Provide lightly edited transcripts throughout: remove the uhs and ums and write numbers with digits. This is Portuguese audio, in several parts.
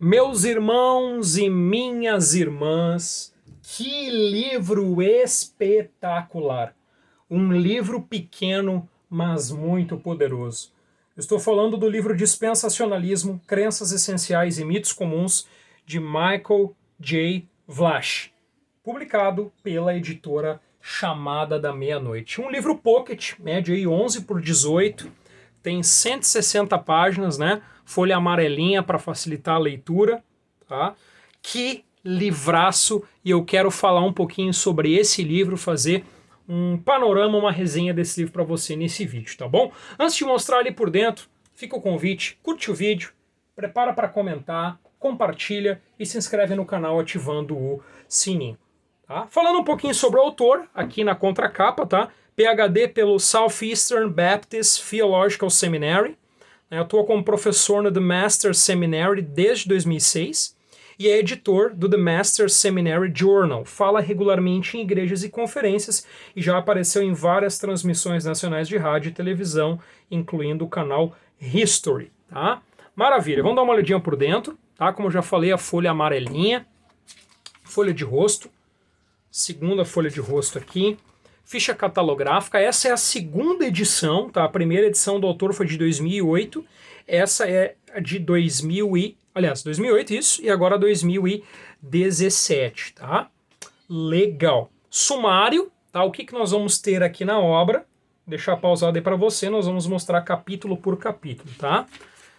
Meus irmãos e minhas irmãs, que livro espetacular! Um livro pequeno, mas muito poderoso. Estou falando do livro Dispensacionalismo, Crenças Essenciais e Mitos Comuns, de Michael J. Vlach, publicado pela editora Chamada da Meia-Noite. Um livro pocket, média aí 11 por 18, tem 160 páginas, né? Folha amarelinha para facilitar a leitura, tá? Que livraço! E eu quero falar um pouquinho sobre esse livro, fazer um panorama, uma resenha desse livro para você nesse vídeo, tá bom? Antes de mostrar ali por dentro, fica o convite, curte o vídeo, prepara para comentar, compartilha e se inscreve no canal ativando o sininho. Tá? Falando um pouquinho sobre o autor, aqui na contracapa, tá? PhD pelo Southeastern Baptist Theological Seminary, atua como professor no The Master's Seminary desde 2006 e é editor do The Master's Seminary Journal. Fala regularmente em igrejas e conferências e já apareceu em várias transmissões nacionais de rádio e televisão, incluindo o canal History. Tá? Maravilha, vamos dar uma olhadinha por dentro. Tá? Como eu já falei, a folha amarelinha, folha de rosto, segunda folha de rosto aqui, ficha catalográfica. Essa é a segunda edição, tá? A primeira edição do autor foi de 2008, essa é de 2008 isso, e agora 2017, tá? Legal. Sumário, tá? O que nós vamos ter aqui na obra? Deixar pausado aí para você, nós vamos mostrar capítulo por capítulo, tá?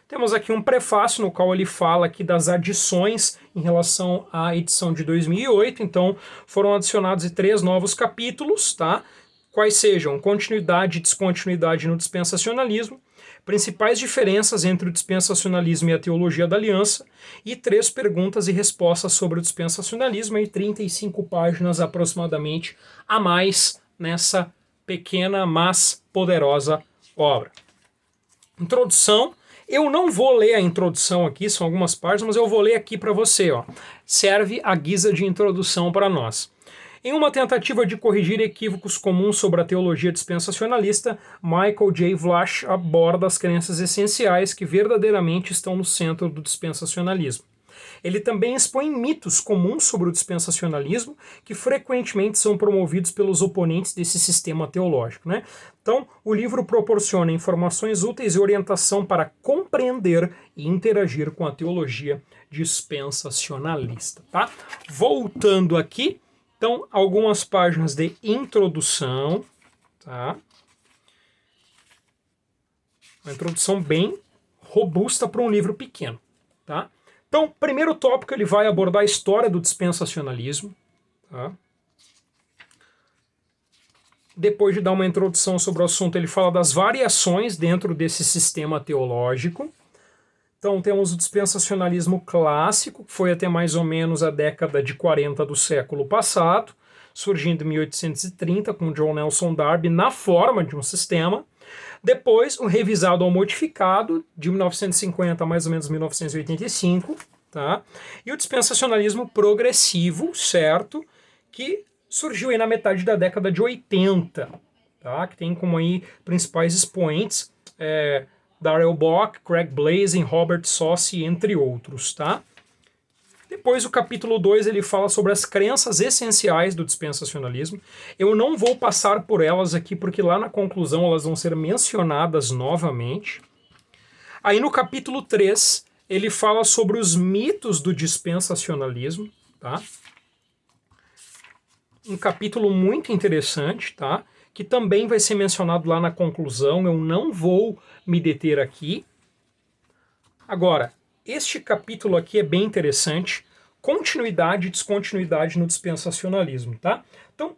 Temos aqui um prefácio no qual ele fala aqui das adições em relação à edição de 2008, então foram adicionados 3 novos capítulos, tá? Quais sejam continuidade e descontinuidade no dispensacionalismo, principais diferenças entre o dispensacionalismo e a teologia da aliança, e 3 perguntas e respostas sobre o dispensacionalismo, e 35 páginas aproximadamente a mais nessa pequena, mas poderosa obra. Introdução. Eu não vou ler a introdução aqui, são algumas páginas, mas eu vou ler aqui para você. Ó. Serve a guisa de introdução para nós. Em uma tentativa de corrigir equívocos comuns sobre a teologia dispensacionalista, Michael J. Vlach aborda as crenças essenciais que verdadeiramente estão no centro do dispensacionalismo. Ele também expõe mitos comuns sobre o dispensacionalismo que frequentemente são promovidos pelos oponentes desse sistema teológico, né? Então, o livro proporciona informações úteis e orientação para compreender e interagir com a teologia dispensacionalista, tá? Voltando aqui, então, algumas páginas de introdução, tá? Uma introdução bem robusta para um livro pequeno, tá? Então, primeiro tópico, ele vai abordar a história do dispensacionalismo. Tá? Depois de dar uma introdução sobre o assunto, ele fala das variações dentro desse sistema teológico. Então, temos o dispensacionalismo clássico, que foi até mais ou menos a década de 40 do século passado, surgindo em 1830 com John Nelson Darby na forma de um sistema. Depois, o revisado ou modificado, de 1950 a mais ou menos 1985, tá? E o dispensacionalismo progressivo, certo? Que surgiu aí na metade da década de 80, tá? Que tem como aí principais expoentes Darrell Bock, Craig Blazing, Robert Saucy, entre outros, tá? Depois, o capítulo 2, ele fala sobre as crenças essenciais do dispensacionalismo. Eu não vou passar por elas aqui, porque lá na conclusão elas vão ser mencionadas novamente. Aí no capítulo 3, ele fala sobre os mitos do dispensacionalismo, tá? Um capítulo muito interessante, tá? Que também vai ser mencionado lá na conclusão. Eu não vou me deter aqui. Agora, este capítulo aqui é bem interessante, continuidade e descontinuidade no dispensacionalismo, tá? Então,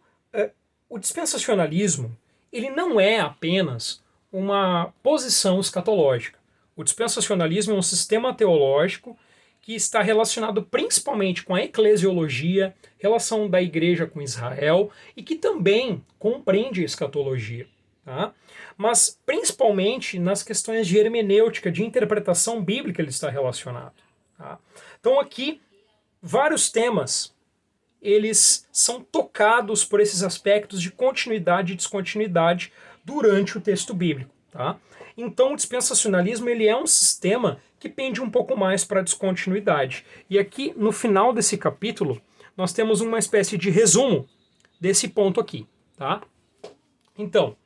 o dispensacionalismo, ele não é apenas uma posição escatológica. O dispensacionalismo é um sistema teológico que está relacionado principalmente com a eclesiologia, relação da igreja com Israel, e que também compreende a escatologia. Tá? Mas principalmente nas questões de hermenêutica, de interpretação bíblica ele está relacionado. Tá? Então aqui, vários temas, eles são tocados por esses aspectos de continuidade e descontinuidade durante o texto bíblico. Tá? Então o dispensacionalismo ele é um sistema que pende um pouco mais para a descontinuidade. E aqui, no final desse capítulo, nós temos uma espécie de resumo desse ponto aqui, tá? Então,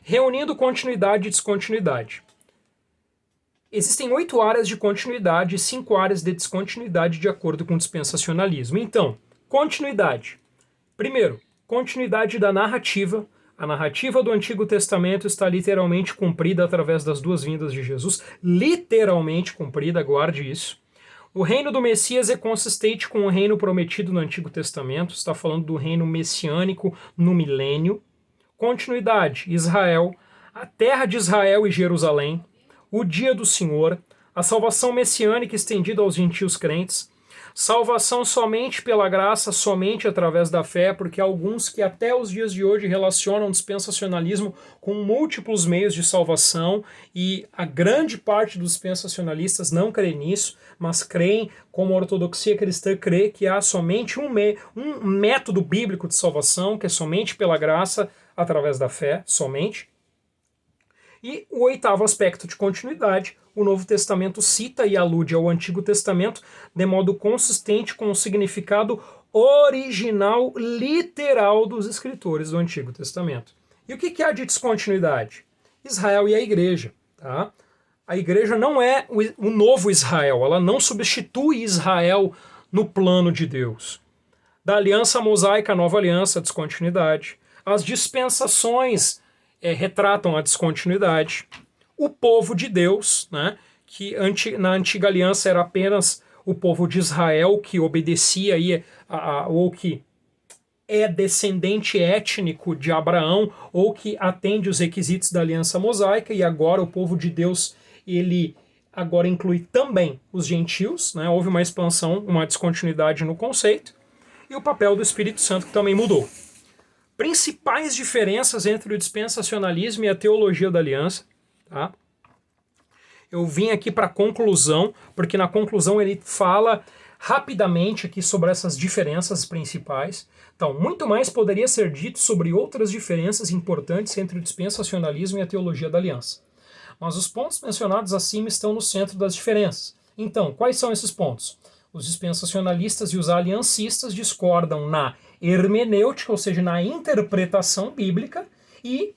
reunindo continuidade e descontinuidade. Existem 8 áreas de continuidade e 5 áreas de descontinuidade de acordo com o dispensacionalismo. Então, continuidade. Primeiro, continuidade da narrativa. A narrativa do Antigo Testamento está literalmente cumprida através das 2 vindas de Jesus. Literalmente cumprida, guarde isso. O reino do Messias é consistente com o reino prometido no Antigo Testamento. Está falando do reino messiânico no milênio. Continuidade, Israel, a terra de Israel e Jerusalém, o dia do Senhor, a salvação messiânica estendida aos gentios crentes, salvação somente pela graça, somente através da fé, porque há alguns que até os dias de hoje relacionam o dispensacionalismo com múltiplos meios de salvação, e a grande parte dos dispensacionalistas não crê nisso, mas creem, como a ortodoxia cristã crê, que há somente um método bíblico de salvação, que é somente pela graça, através da fé, somente. E o 8º aspecto de continuidade, o Novo Testamento cita e alude ao Antigo Testamento de modo consistente com o significado original, literal dos escritores do Antigo Testamento. E o que há de descontinuidade? Israel e a igreja. Tá? A igreja não é o novo Israel, ela não substitui Israel no plano de Deus. Da aliança mosaica à nova aliança, descontinuidade. As dispensações retratam a descontinuidade. O povo de Deus, né, que na antiga aliança era apenas o povo de Israel que obedecia ou que é descendente étnico de Abraão ou que atende os requisitos da aliança mosaica, e agora o povo de Deus ele agora inclui também os gentios, né? Houve uma expansão, uma descontinuidade no conceito, e o papel do Espírito Santo que também mudou. Principais diferenças entre o dispensacionalismo e a teologia da aliança. Tá? Eu vim aqui para a conclusão, porque na conclusão ele fala rapidamente aqui sobre essas diferenças principais. Então, muito mais poderia ser dito sobre outras diferenças importantes entre o dispensacionalismo e a teologia da aliança. Mas os pontos mencionados acima estão no centro das diferenças. Então, quais são esses pontos? Os dispensacionalistas e os aliancistas discordam na hermenêutica, ou seja, na interpretação bíblica, e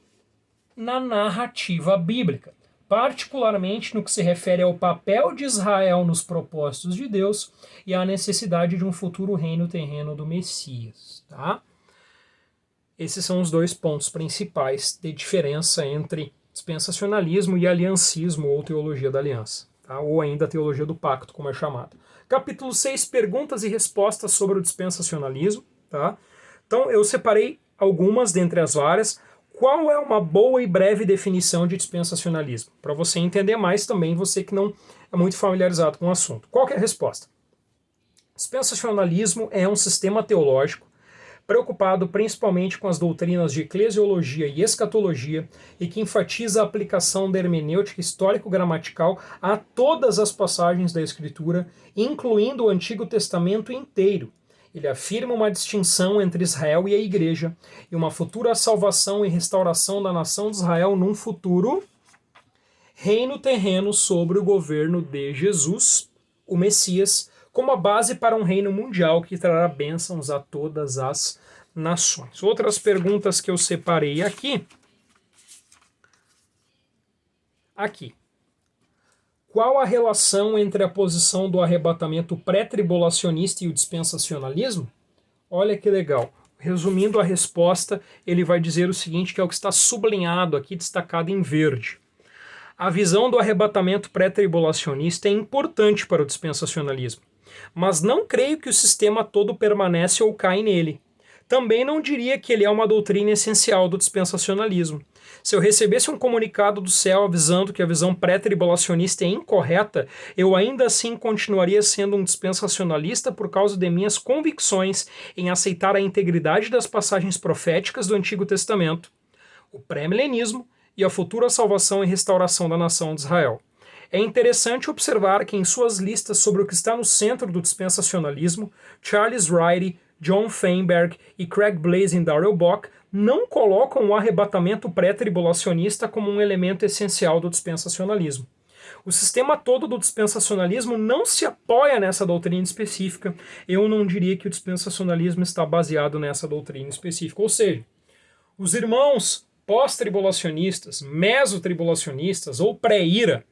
na narrativa bíblica, particularmente no que se refere ao papel de Israel nos propósitos de Deus e à necessidade de um futuro reino terreno do Messias. Tá? Esses são os 2 pontos principais de diferença entre dispensacionalismo e aliancismo ou teologia da aliança, tá? Ou ainda teologia do pacto, como é chamado. Capítulo 6, perguntas e respostas sobre o dispensacionalismo. Tá? Então eu separei algumas dentre as várias. Qual é uma boa e breve definição de dispensacionalismo? Para você entender mais também, você que não é muito familiarizado com o assunto. Qual que é a resposta? Dispensacionalismo é um sistema teológico preocupado principalmente com as doutrinas de eclesiologia e escatologia e que enfatiza a aplicação da hermenêutica histórico-gramatical a todas as passagens da Escritura, incluindo o Antigo Testamento inteiro. Ele afirma uma distinção entre Israel e a Igreja e uma futura salvação e restauração da nação de Israel num futuro reino terreno sobre o governo de Jesus, o Messias, como a base para um reino mundial que trará bênçãos a todas as nações. Outras perguntas que eu separei aqui. Qual a relação entre a posição do arrebatamento pré-tribulacionista e o dispensacionalismo? Olha que legal. Resumindo a resposta, ele vai dizer o seguinte, que é o que está sublinhado aqui, destacado em verde. A visão do arrebatamento pré-tribulacionista é importante para o dispensacionalismo, mas não creio que o sistema todo permanece ou cai nele. Também não diria que ele é uma doutrina essencial do dispensacionalismo. Se eu recebesse um comunicado do céu avisando que a visão pré-tribulacionista é incorreta, eu ainda assim continuaria sendo um dispensacionalista por causa de minhas convicções em aceitar a integridade das passagens proféticas do Antigo Testamento, o pré-milenismo e a futura salvação e restauração da nação de Israel. É interessante observar que em suas listas sobre o que está no centro do dispensacionalismo, Charles Wright, John Feinberg e Craig Blazing Darrell-Bock não colocam o arrebatamento pré-tribulacionista como um elemento essencial do dispensacionalismo. O sistema todo do dispensacionalismo não se apoia nessa doutrina específica. Eu não diria que o dispensacionalismo está baseado nessa doutrina específica. Ou seja, os irmãos pós-tribulacionistas, mesotribulacionistas ou pré-ira,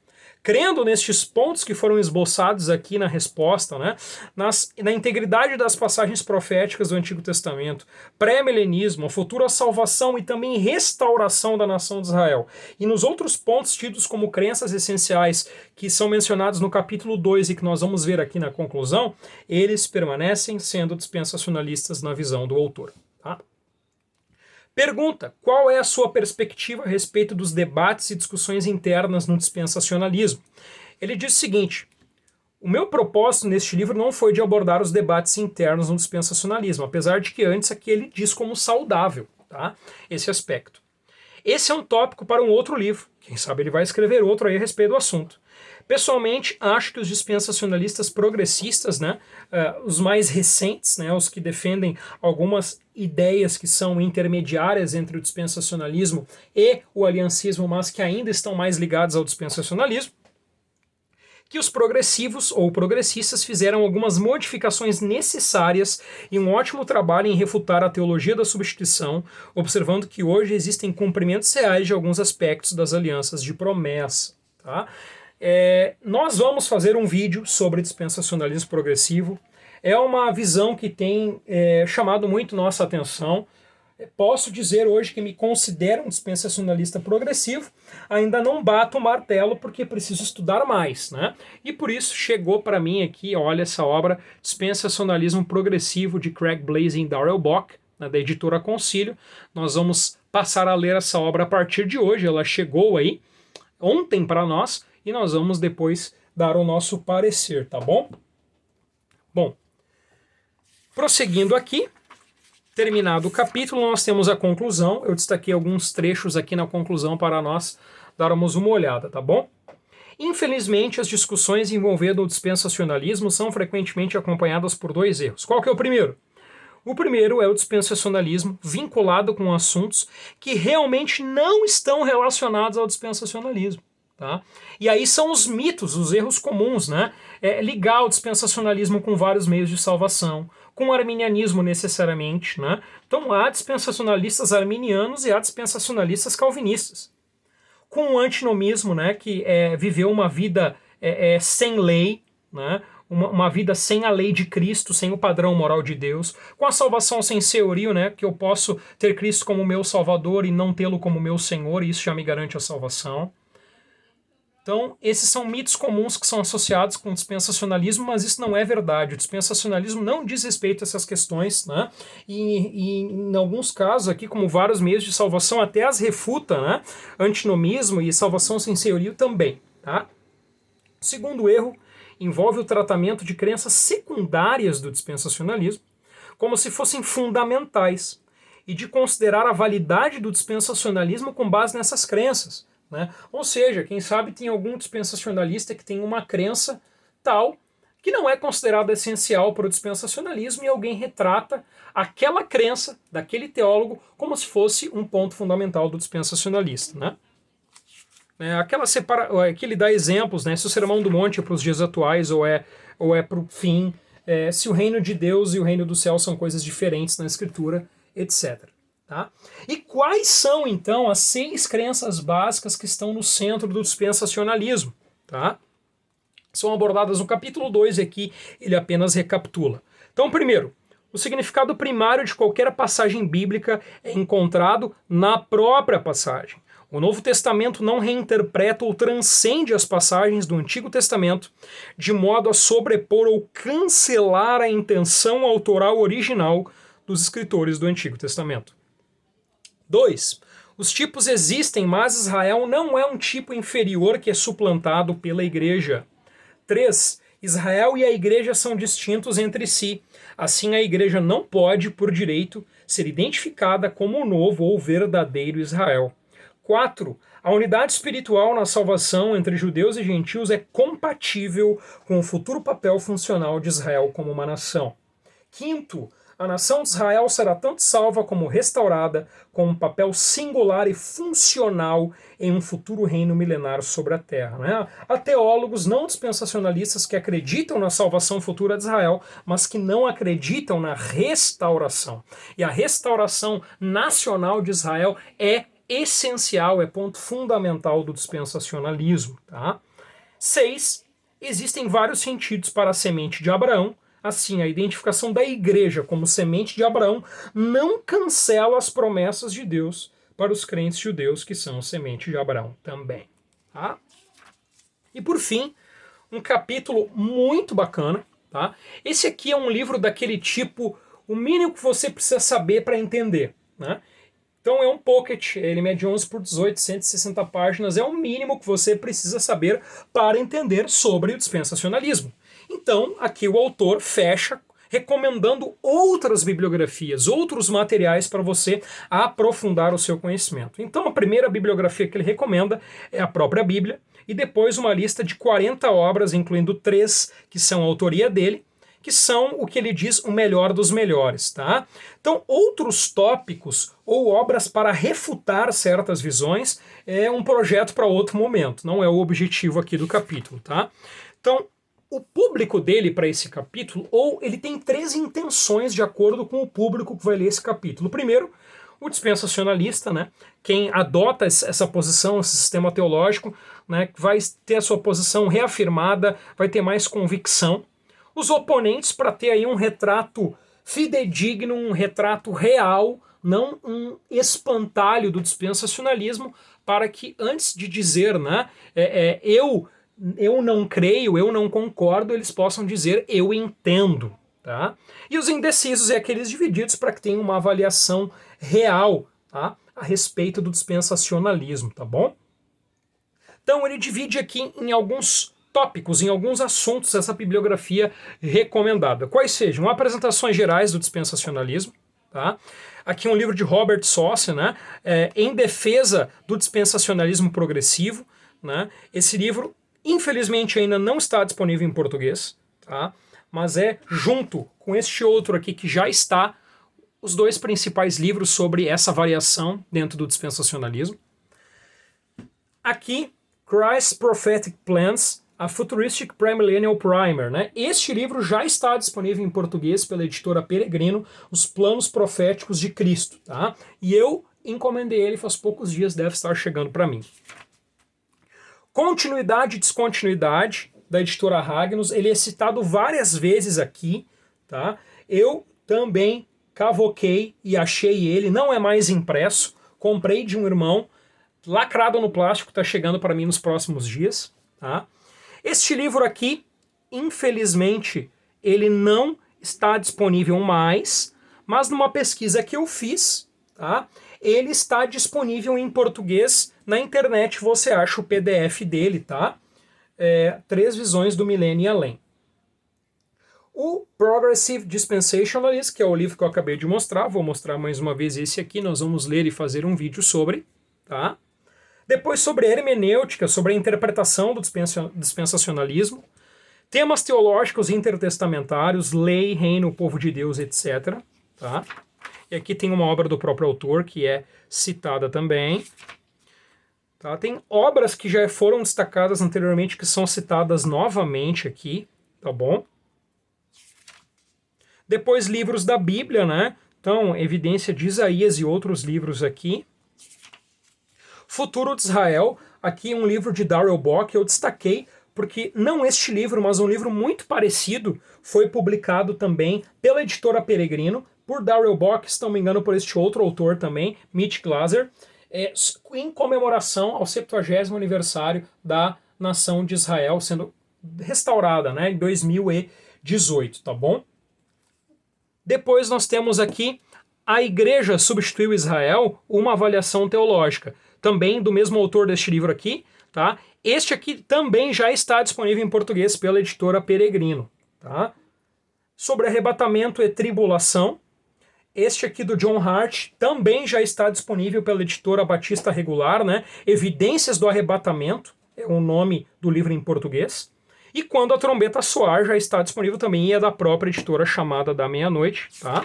crendo nestes pontos que foram esboçados aqui na resposta, né, na integridade das passagens proféticas do Antigo Testamento, pré-milenismo, a futura salvação e também restauração da nação de Israel, e nos outros pontos tidos como crenças essenciais que são mencionados no capítulo 2 e que nós vamos ver aqui na conclusão, eles permanecem sendo dispensacionalistas na visão do autor. Tá? Pergunta: qual é a sua perspectiva a respeito dos debates e discussões internas no dispensacionalismo? Ele diz o seguinte: o meu propósito neste livro não foi de abordar os debates internos no dispensacionalismo, apesar de que antes aqui ele diz como saudável, tá? Esse aspecto. Esse é um tópico para um outro livro, quem sabe ele vai escrever outro aí a respeito do assunto. Pessoalmente, acho que os dispensacionalistas progressistas, né, os mais recentes, né, os que defendem algumas ideias que são intermediárias entre o dispensacionalismo e o aliancismo, mas que ainda estão mais ligados ao dispensacionalismo, que os progressivos ou progressistas fizeram algumas modificações necessárias e um ótimo trabalho em refutar a teologia da substituição, observando que hoje existem cumprimentos reais de alguns aspectos das alianças de promessa. Tá? Nós vamos fazer um vídeo sobre dispensacionalismo progressivo. É uma visão que tem chamado muito nossa atenção. Posso dizer hoje que me considero um dispensacionalista progressivo, ainda não bato o martelo porque preciso estudar mais, né? E por isso chegou para mim aqui, olha essa obra, Dispensacionalismo Progressivo, de Craig Blazing Darrell-Bock, né, da editora Concílio. Nós vamos passar a ler essa obra a partir de hoje, ela chegou aí ontem para nós, e nós vamos depois dar o nosso parecer, tá bom? Bom, prosseguindo aqui, terminado o capítulo, nós temos a conclusão. Eu destaquei alguns trechos aqui na conclusão para nós darmos uma olhada, tá bom? Infelizmente, as discussões envolvendo o dispensacionalismo são frequentemente acompanhadas por dois erros. Qual que é o primeiro? O primeiro é o dispensacionalismo vinculado com assuntos que realmente não estão relacionados ao dispensacionalismo. Tá? E aí são os mitos, os erros comuns, né? Ligar o dispensacionalismo com vários meios de salvação, com o arminianismo necessariamente, né? Então há dispensacionalistas arminianos e há dispensacionalistas calvinistas. Com o antinomismo, né, que viveu uma vida sem lei, né? Uma vida sem a lei de Cristo, sem o padrão moral de Deus, com a salvação sem senhorio, né, que eu posso ter Cristo como meu Salvador e não tê-lo como meu Senhor, e isso já me garante a salvação. Então, esses são mitos comuns que são associados com o dispensacionalismo, mas isso não é verdade. O dispensacionalismo não diz respeito a essas questões, né? E em alguns casos aqui, como vários meios de salvação, até as refuta, né? Antinomismo e salvação sem senhorio também, tá? O segundo erro envolve o tratamento de crenças secundárias do dispensacionalismo como se fossem fundamentais e de considerar a validade do dispensacionalismo com base nessas crenças. Né? Ou seja, quem sabe tem algum dispensacionalista que tem uma crença tal que não é considerada essencial para o dispensacionalismo e alguém retrata aquela crença daquele teólogo como se fosse um ponto fundamental do dispensacionalista. Né? Aqui ele dá exemplos, né? Se o Sermão do Monte é para os dias atuais ou é para o fim, se o reino de Deus e o reino do céu são coisas diferentes na Escritura, etc. Tá? E quais são, então, as 6 crenças básicas que estão no centro do dispensacionalismo? Tá? São abordadas no capítulo 2 e aqui ele apenas recapitula. Então, primeiro, o significado primário de qualquer passagem bíblica é encontrado na própria passagem. O Novo Testamento não reinterpreta ou transcende as passagens do Antigo Testamento de modo a sobrepor ou cancelar a intenção autoral original dos escritores do Antigo Testamento. 2. Os tipos existem, mas Israel não é um tipo inferior que é suplantado pela igreja. 3. Israel e a igreja são distintos entre si. Assim, a igreja não pode, por direito, ser identificada como o novo ou verdadeiro Israel. 4. A unidade espiritual na salvação entre judeus e gentios é compatível com o futuro papel funcional de Israel como uma nação. 5. A nação de Israel será tanto salva como restaurada, com um papel singular e funcional em um futuro reino milenar sobre a terra. Né? Há teólogos não dispensacionalistas que acreditam na salvação futura de Israel, mas que não acreditam na restauração. E a restauração nacional de Israel é essencial, é ponto fundamental do dispensacionalismo. Tá? 6. Existem vários sentidos para a semente de Abraão. Assim, a identificação da igreja como semente de Abraão não cancela as promessas de Deus para os crentes judeus que são semente de Abraão também. Tá? E por fim, um capítulo muito bacana. Tá? Esse aqui é um livro daquele tipo, o mínimo que você precisa saber para entender. Né? Então é um pocket, ele mede 11 por 18, 160 páginas, é o mínimo que você precisa saber para entender sobre o dispensacionalismo. Então, aqui o autor fecha recomendando outras bibliografias, outros materiais para você aprofundar o seu conhecimento. Então, a primeira bibliografia que ele recomenda é a própria Bíblia, e depois uma lista de 40 obras, incluindo 3 que são autoria dele, que são o que ele diz o melhor dos melhores, tá? Então, outros tópicos ou obras para refutar certas visões é um projeto para outro momento, não é o objetivo aqui do capítulo, tá? Então, o público dele para esse capítulo, ou ele tem 3 intenções de acordo com o público que vai ler esse capítulo. Primeiro, o dispensacionalista, né? Quem adota essa posição, esse sistema teológico, né? Vai ter a sua posição reafirmada, vai ter mais convicção. Os oponentes, para ter aí um retrato fidedigno, um retrato real, não um espantalho do dispensacionalismo, para que antes de dizer, né, eu não creio, eu não concordo, eles possam dizer eu entendo. Tá? E os indecisos é aqueles divididos para que tenham uma avaliação real, tá, a respeito do dispensacionalismo, tá bom? Então ele divide aqui em alguns tópicos, em alguns assuntos essa bibliografia recomendada. Quais sejam? Apresentações gerais do dispensacionalismo, tá? Aqui um livro de Robert Sauce, né, em defesa do dispensacionalismo progressivo, né? Esse livro infelizmente ainda não está disponível em português, tá? Mas é junto com este outro aqui que já está os 2 principais livros sobre essa variação dentro do dispensacionalismo. Aqui, Christ's Prophetic Plans, a Futuristic Premillennial Primer, né? Este livro já está disponível em português pela editora Peregrino, Os Planos Proféticos de Cristo, tá? E eu encomendei ele faz poucos dias, deve estar chegando para mim. Continuidade e Descontinuidade, da editora Ragnos, ele é citado várias vezes aqui, tá? Eu também cavoquei e achei ele, não é mais impresso, comprei de um irmão, lacrado no plástico, está chegando para mim nos próximos dias, tá? Este livro aqui, infelizmente, ele não está disponível mais, mas numa pesquisa que eu fiz, tá? Ele está disponível em português na internet, você acha o PDF dele, tá? 3 Visões do Milênio e Além. O Progressive Dispensationalist, que é o livro que eu acabei de mostrar, vou mostrar mais uma vez esse aqui, nós vamos ler e fazer um vídeo sobre, tá? Depois sobre a hermenêutica, sobre a interpretação do dispensacionalismo, temas teológicos intertestamentários, lei, reino, povo de Deus, etc. Tá? E aqui tem uma obra do próprio autor que é citada também. Tá? Tem obras que já foram destacadas anteriormente que são citadas novamente aqui, tá bom? Depois livros da Bíblia, né? Então, Evidência de Isaías e outros livros aqui. Futuro de Israel, aqui um livro de Darrell Bock, eu destaquei porque não este livro, mas um livro muito parecido foi publicado também pela editora Peregrino, por Darrell Bock, se não me engano por este outro autor também, Mitch Glaser, em comemoração ao 70º aniversário da nação de Israel sendo restaurada, né, em 2018, tá bom? Depois nós temos aqui A Igreja Substituiu Israel, uma avaliação teológica, também do mesmo autor deste livro aqui, tá? Este aqui também já está disponível em português pela editora Peregrino, tá? Sobre arrebatamento e tribulação, este aqui do John Hart também já está disponível pela editora Batista Regular, né? Evidências do Arrebatamento, é o nome do livro em português. E Quando a Trombeta Soar já está disponível também, e é da própria editora Chamada da Meia-Noite, tá?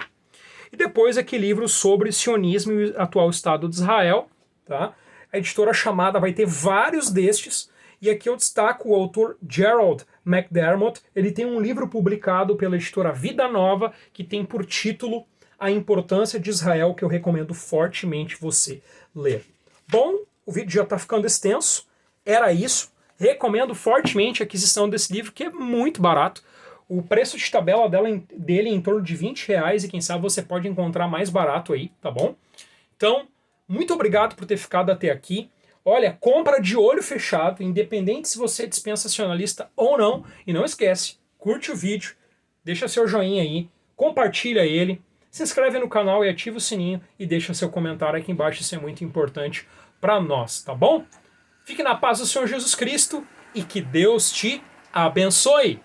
e depois aqui livros sobre sionismo e o atual Estado de Israel. Tá? A editora Chamada vai ter vários destes, e aqui eu destaco o autor Gerald McDermott. Ele tem um livro publicado pela editora Vida Nova, que tem por título A Importância de Israel, que eu recomendo fortemente você ler. Bom, o vídeo já está ficando extenso, era isso. Recomendo fortemente a aquisição desse livro, que é muito barato. O preço de tabela dele é em torno de R$20, e quem sabe você pode encontrar mais barato aí, tá bom? Então, muito obrigado por ter ficado até aqui. Olha, compra de olho fechado, independente se você é dispensacionalista ou não. E não esquece, curte o vídeo, deixa seu joinha aí, compartilha ele, se inscreve no canal e ativa o sininho e deixa seu comentário aqui embaixo, isso é muito importante para nós, tá bom? Fique na paz do Senhor Jesus Cristo e que Deus te abençoe!